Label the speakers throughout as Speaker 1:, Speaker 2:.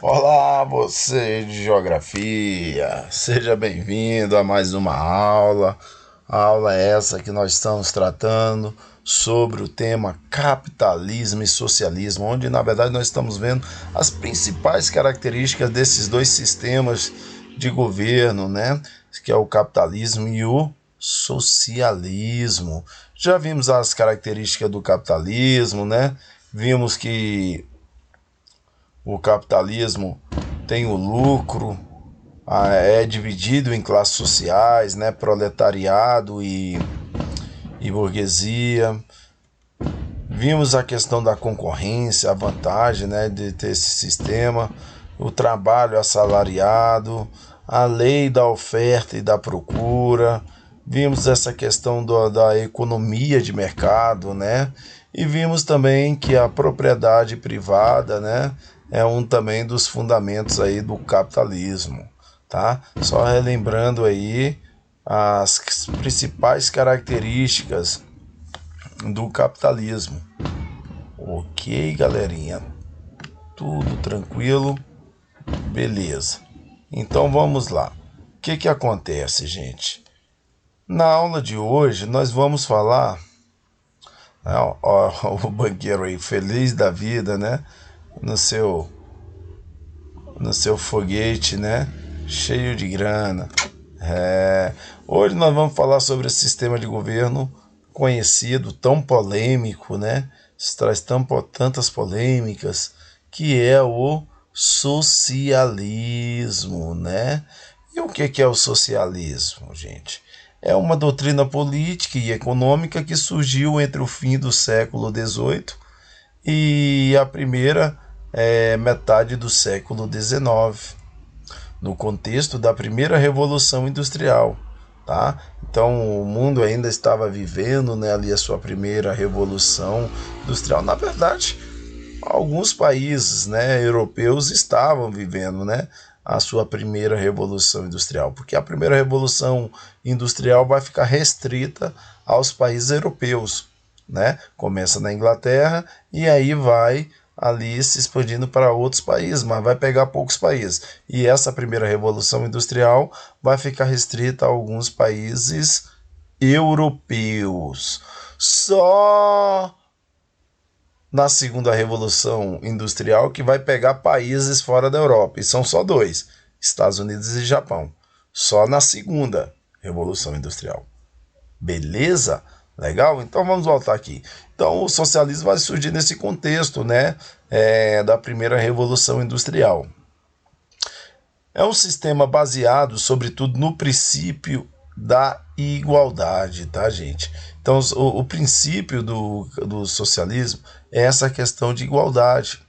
Speaker 1: Olá, você de geografia, seja bem-vindo a mais uma aula. A aula é essa que nós estamos tratando sobre o tema capitalismo e socialismo, onde na verdade nós estamos vendo as principais características desses dois sistemas de governo, né? Que é o capitalismo e o socialismo. Já vimos as características do capitalismo, né? Vimos que o capitalismo tem o lucro, é dividido em classes sociais, né, proletariado e burguesia. Vimos a questão da concorrência, a vantagem, né, de ter esse sistema, o trabalho assalariado, a lei da oferta e da procura. Vimos essa questão da economia de mercado, né? E vimos também que a propriedade privada, né, é um também dos fundamentos aí do capitalismo, tá? Só relembrando aí as principais características do capitalismo. Ok, galerinha? Tudo tranquilo? Beleza. Então vamos lá. O que acontece, gente? Na aula de hoje nós vamos falar, o banqueiro aí feliz da vida, né? No seu foguete, né? Cheio de grana. Hoje nós vamos falar sobre esse sistema de governo conhecido, tão polêmico, né? Traz tantas polêmicas, que é o socialismo, né? E o que é o socialismo, gente? É uma doutrina política e econômica que surgiu entre o fim do século XVIII e a primeira metade do século XIX, no contexto da primeira Revolução Industrial. Tá? Então o mundo ainda estava vivendo, né, ali a sua primeira Revolução Industrial. Na verdade, alguns países, né, europeus estavam vivendo, né, a sua primeira Revolução Industrial, porque a primeira Revolução Industrial vai ficar restrita aos países europeus, né? Começa na Inglaterra e aí vai ali se expandindo para outros países, mas vai pegar poucos países. E essa primeira Revolução Industrial vai ficar restrita a alguns países europeus. Só na segunda Revolução Industrial que vai pegar países fora da Europa, e são só dois, Estados Unidos e Japão. Só na segunda Revolução Industrial. Beleza? Legal? Então vamos voltar aqui. Então o socialismo vai surgir nesse contexto, né, da primeira Revolução Industrial. É um sistema baseado, sobretudo, no princípio da igualdade, tá, gente? Então o princípio do socialismo é essa questão de igualdade.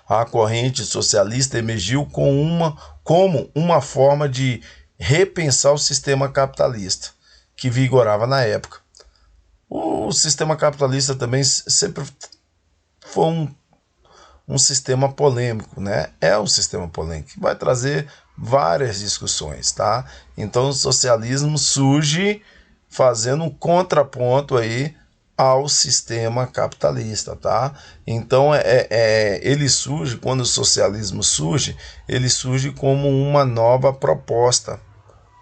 Speaker 1: A corrente socialista emergiu como uma forma de repensar o sistema capitalista que vigorava na época. O sistema capitalista também sempre foi um sistema polêmico, né? É um sistema polêmico que vai trazer várias discussões, tá? Então o socialismo surge fazendo um contraponto aí ao sistema capitalista, tá? Então ele surge, quando o socialismo surge, ele surge como uma nova proposta,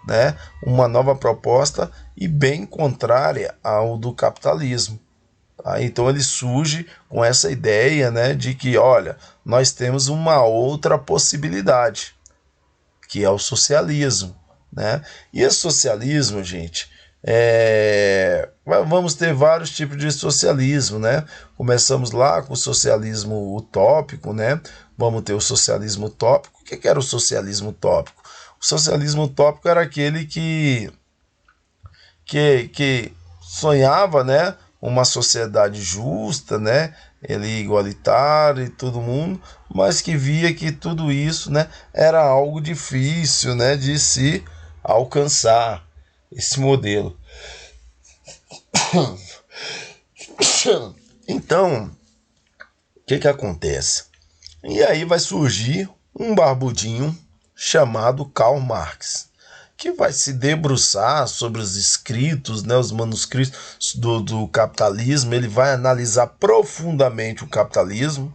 Speaker 1: né? Uma nova proposta e bem contrária ao do capitalismo. Tá? Então ele surge com essa ideia, né, de que, olha, nós temos uma outra possibilidade, que é o socialismo, né? E esse socialismo, gente, vamos ter vários tipos de socialismo, né? Começamos lá com o socialismo utópico, né? Vamos ter o socialismo utópico. O que era o socialismo utópico? O socialismo utópico era aquele que sonhava, né, uma sociedade justa, né, ele igualitário e todo mundo, mas que via que tudo isso, né, era algo difícil, né, de se alcançar esse modelo. Então, o que acontece? E aí vai surgir um barbudinho chamado Karl Marx, que vai se debruçar sobre os escritos, né, os manuscritos do capitalismo. Ele vai analisar profundamente o capitalismo,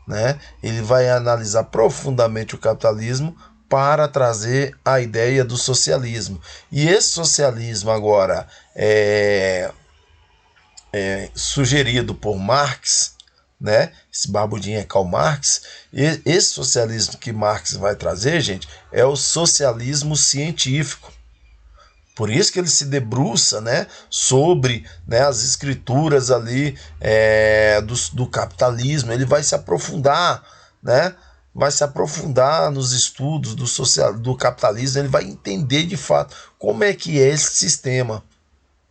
Speaker 1: né? Ele vai analisar profundamente o capitalismo para trazer a ideia do socialismo. E esse socialismo agora sugerido por Marx, né? Esse barbudinho é Karl Marx. E esse socialismo que Marx vai trazer, gente, é o socialismo científico. Por isso que ele se debruça, né, sobre, né, as escrituras ali do capitalismo. Ele vai se aprofundar, né? Vai se aprofundar nos estudos do capitalismo. Ele vai entender de fato como é que é esse sistema,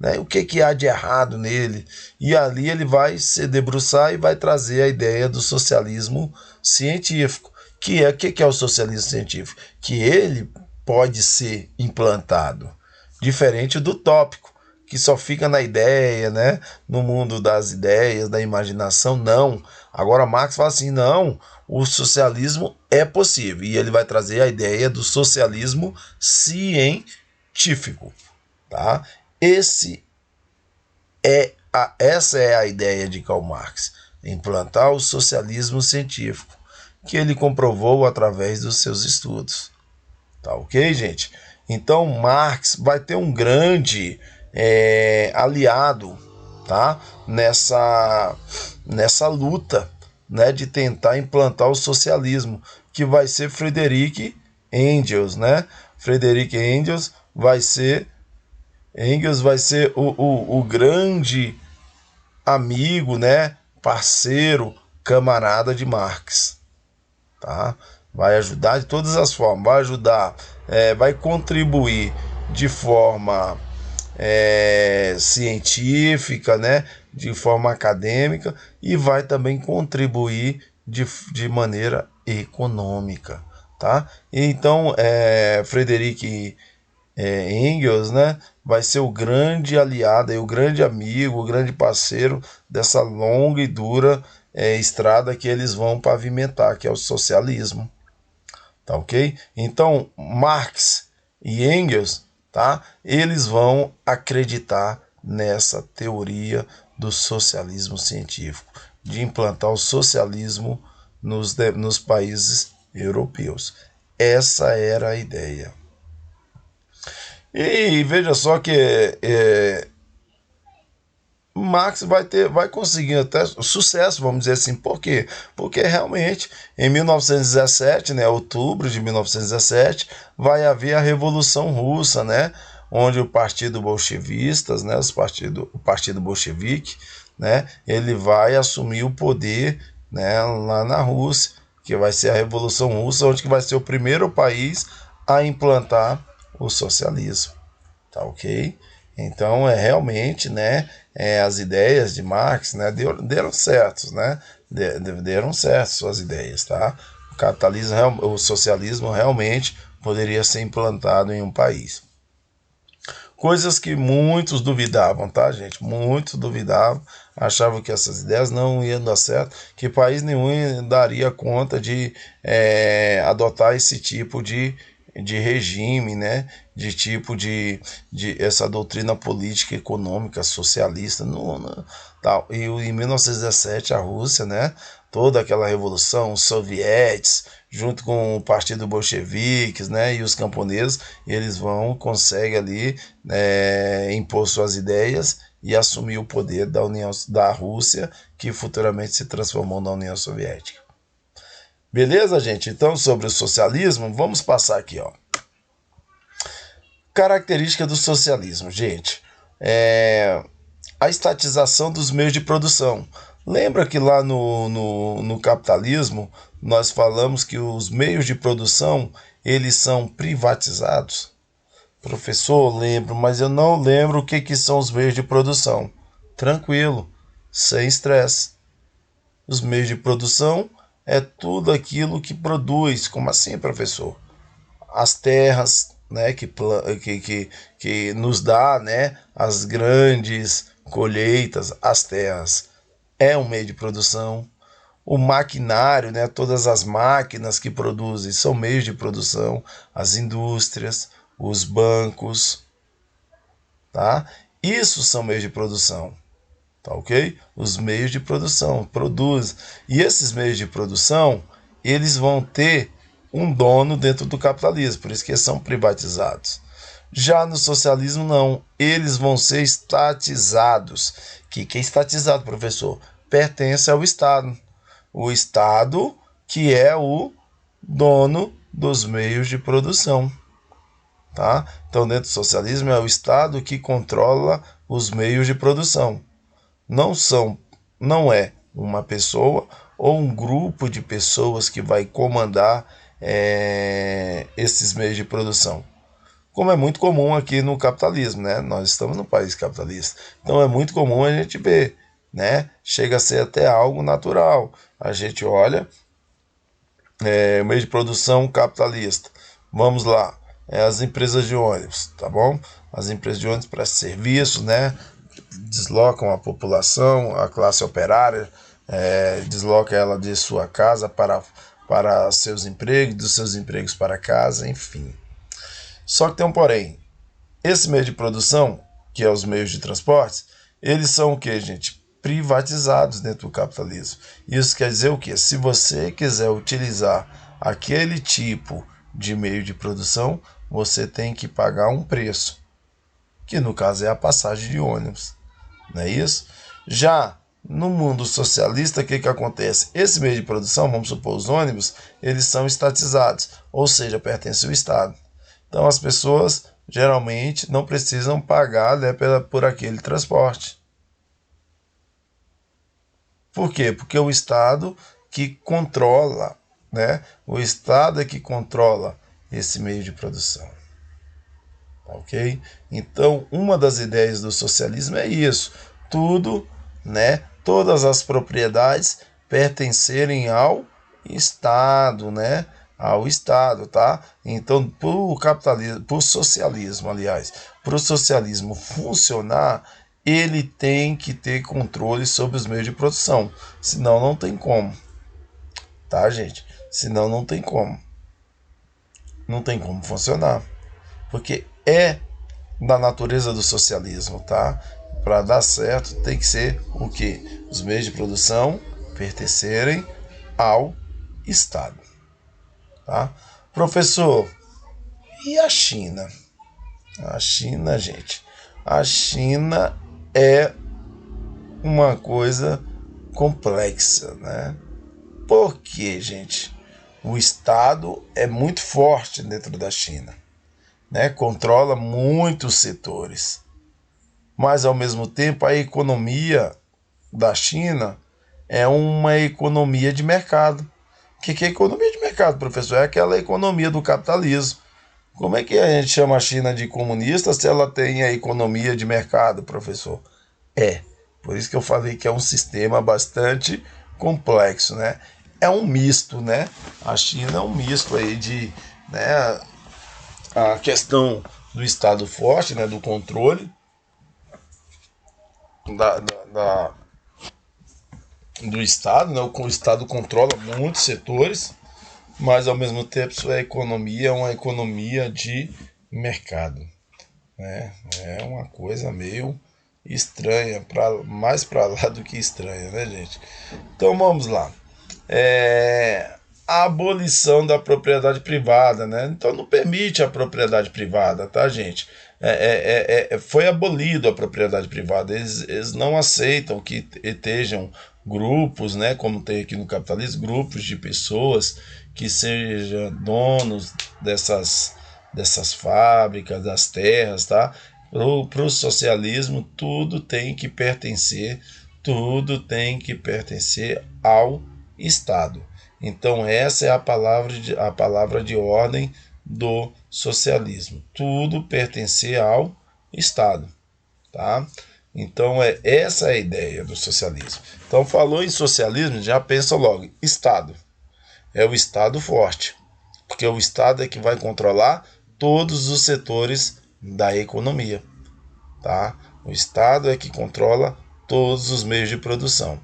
Speaker 1: né? O que há de errado nele. E ali ele vai se debruçar e vai trazer a ideia do socialismo científico. Que é o socialismo científico? Que ele pode ser implantado. Diferente do tópico, que só fica na ideia, né? No mundo das ideias, da imaginação, não. Agora Marx fala assim, não, o socialismo é possível. E ele vai trazer a ideia do socialismo científico, tá? Essa é a ideia de Karl Marx, implantar o socialismo científico, que ele comprovou através dos seus estudos. Tá ok, gente? Então Marx vai ter um grande aliado, tá? Nessa luta, né, de tentar implantar o socialismo, que vai ser Friedrich Engels, né? Friedrich Engels vai ser o grande amigo, né, parceiro, camarada de Marx, tá? Vai ajudar de todas as formas, vai ajudar, vai contribuir de forma científica, né, de forma acadêmica, e vai também contribuir de maneira econômica, tá? Então, Friedrich Engels, né, vai ser o grande aliado, o grande amigo, o grande parceiro dessa longa e dura estrada que eles vão pavimentar, que é o socialismo. Tá ok? Então, Marx e Engels, tá? Eles vão acreditar nessa teoria do socialismo científico, de implantar o socialismo nos países europeus. Essa era a ideia. E veja só que Marx vai conseguir até sucesso, vamos dizer assim. Por quê? Porque realmente em 1917, né, outubro de 1917, vai haver a Revolução Russa, né, onde o Partido Bolchevistas, né, o Partido Bolchevique, né, ele vai assumir o poder, né, lá na Rússia, que vai ser a Revolução Russa, onde que vai ser o primeiro país a implantar o socialismo. Tá ok? Então realmente, né, as ideias de Marx, né, deram certos, né, deram certo suas ideias, tá? O capitalismo, o socialismo realmente poderia ser implantado em um país. Coisas que muitos duvidavam, tá, gente? Muitos duvidavam, achavam que essas ideias não iam dar certo, que país nenhum daria conta de adotar esse tipo de regime, né? De tipo de essa doutrina política, econômica, socialista, tal. E em 1917 a Rússia, né? Toda aquela revolução, os sovietes, junto com o partido bolcheviques, né? E os camponeses, eles conseguem ali impor suas ideias e assumir o poder da Rússia, que futuramente se transformou na União Soviética. Beleza, gente? Então, sobre o socialismo, vamos passar aqui, ó. Característica do socialismo, gente. A estatização dos meios de produção. Lembra que lá no capitalismo nós falamos que os meios de produção eles são privatizados? Professor, lembro, mas eu não lembro o que são os meios de produção. Tranquilo, sem estresse. Os meios de produção é tudo aquilo que produz. Como assim, professor? As terras, né, que nos dá, né, as grandes colheitas, as terras é um meio de produção. O maquinário, né, todas as máquinas que produzem são meios de produção. As indústrias, os bancos, tá? Isso são meios de produção. tá ok? Os meios de produção, produz. E esses meios de produção, eles vão ter um dono dentro do capitalismo, por isso que eles são privatizados. Já no socialismo, não. Eles vão ser estatizados. O que é estatizado, professor? Pertence ao Estado. O Estado que é o dono dos meios de produção. Tá? Então, dentro do socialismo, é o Estado que controla os meios de produção. Não é uma pessoa ou um grupo de pessoas que vai comandar esses meios de produção. Como é muito comum aqui no capitalismo, né? Nós estamos num país capitalista. Então é muito comum a gente ver, né? Chega a ser até algo natural. A gente olha o meio de produção capitalista. Vamos lá. As empresas de ônibus, tá bom? As empresas de ônibus prestam serviço, né? Deslocam a população, a classe operária, desloca ela de sua casa para seus empregos, dos seus empregos para casa, enfim. Só que tem um porém. Esse meio de produção, que é os meios de transporte, eles são o que, gente? Privatizados dentro do capitalismo. Isso quer dizer o quê? Se você quiser utilizar aquele tipo de meio de produção, você tem que pagar um preço, que no caso é a passagem de ônibus. Não é isso? Já no mundo socialista, o que acontece? Esse meio de produção, vamos supor os ônibus, eles são estatizados, ou seja, pertencem ao Estado. Então as pessoas geralmente não precisam pagar, né, por aquele transporte. Por quê? Porque o Estado que controla, né? O Estado é que controla esse meio de produção. Ok? Então, uma das ideias do socialismo é isso. Tudo, né? Todas as propriedades pertencerem ao Estado, né? Ao Estado, tá? Então, para o capitalismo, para o socialismo, aliás, para o socialismo funcionar, ele tem que ter controle sobre os meios de produção. Senão não tem como. Tá, gente? Senão não tem como. Não tem como funcionar. Porque é da natureza do socialismo, tá? Para dar certo tem que ser o quê? Os meios de produção pertencerem ao Estado. Tá? Professor, e a China? A China, gente. A China é uma coisa complexa, né? Por quê, gente? O Estado é muito forte dentro da China, né? Controla muitos setores. Mas, ao mesmo tempo, a economia da China é uma economia de mercado. O que é economia de mercado, professor? É aquela economia do capitalismo. Como é que a gente chama a China de comunista se ela tem a economia de mercado, professor? Por isso que eu falei que é um sistema bastante complexo, né? É um misto, né? A China é um misto aí de, né, a questão do Estado forte, né, do controle do Estado, né? O Estado controla muitos setores, mas ao mesmo tempo sua economia é uma economia de mercado, né? É uma coisa meio estranha, mais para lá do que estranha, né, gente? Então vamos lá. A abolição da propriedade privada, né? Então não permite a propriedade privada, tá, gente? Foi abolido a propriedade privada. Eles não aceitam que estejam grupos, né? Como tem aqui no capitalismo, grupos de pessoas que sejam donos dessas fábricas, das terras, tá? Para o socialismo, tudo tem que pertencer ao Estado. Então essa é a palavra de ordem do socialismo. Tudo pertencer ao Estado, tá? Então essa é a ideia do socialismo. Então falou em socialismo, já pensa logo, Estado. É o Estado forte, porque o Estado é que vai controlar todos os setores da economia, tá? O Estado é que controla todos os meios de produção.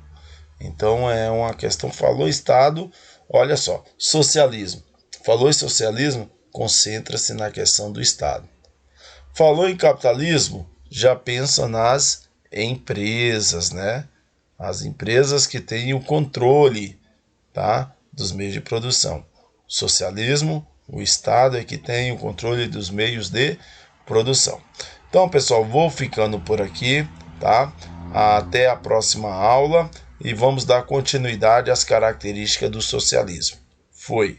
Speaker 1: Então é uma questão, falou Estado, olha só, socialismo. Falou em socialismo, concentra-se na questão do Estado. Falou em capitalismo, já pensa nas empresas, né? As empresas que têm o controle, tá, dos meios de produção. Socialismo, o Estado é que tem o controle dos meios de produção. Então, pessoal, vou ficando por aqui, tá? Até a próxima aula e vamos dar continuidade às características do socialismo. Foi.